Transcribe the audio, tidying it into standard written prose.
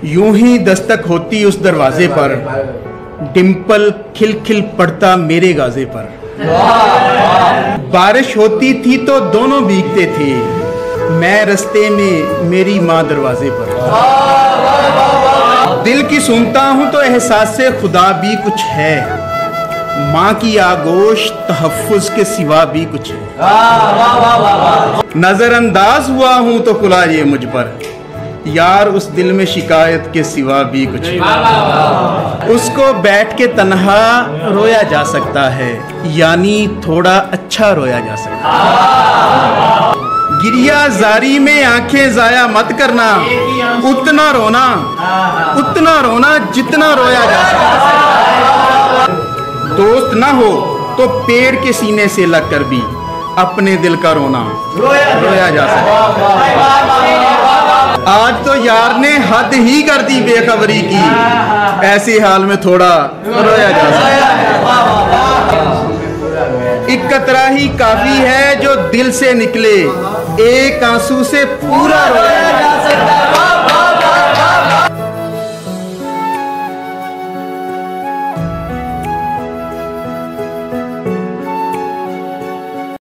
यूं ही दस्तक होती उस दरवाजे पर, डिम्पल खिल खिल पड़ता मेरे गाजे पर। बारिश होती थी तो दोनों भीगते थे, मैं रस्ते में मेरी माँ दरवाजे पर। दिल की सुनता हूँ तो एहसास से खुदा भी कुछ है, माँ की आगोश तहफ्फुज के सिवा भी कुछ है। नजरअंदाज हुआ हूँ तो कुला ये मुझ पर, यार उस दिल में शिकायत के सिवा भी कुछ है। उसको बैठ के तन्हा रोया जा सकता है, यानी थोड़ा अच्छा रोया जा सकता है। गिरिया जारी में आंखें जाया मत करना, उतना रोना जितना रोया जा सकता है। दोस्त ना हो तो पेड़ के सीने से लगकर भी अपने दिल का रोना रोया जा सकता है। आज तो यार ने हद ही कर दी बेखबरी की, ऐसे हाल में थोड़ा रोया जा सकता है। एक कतरा ही काफी है जो दिल से निकले, एक आंसू से पूरा रोया जा सकता है।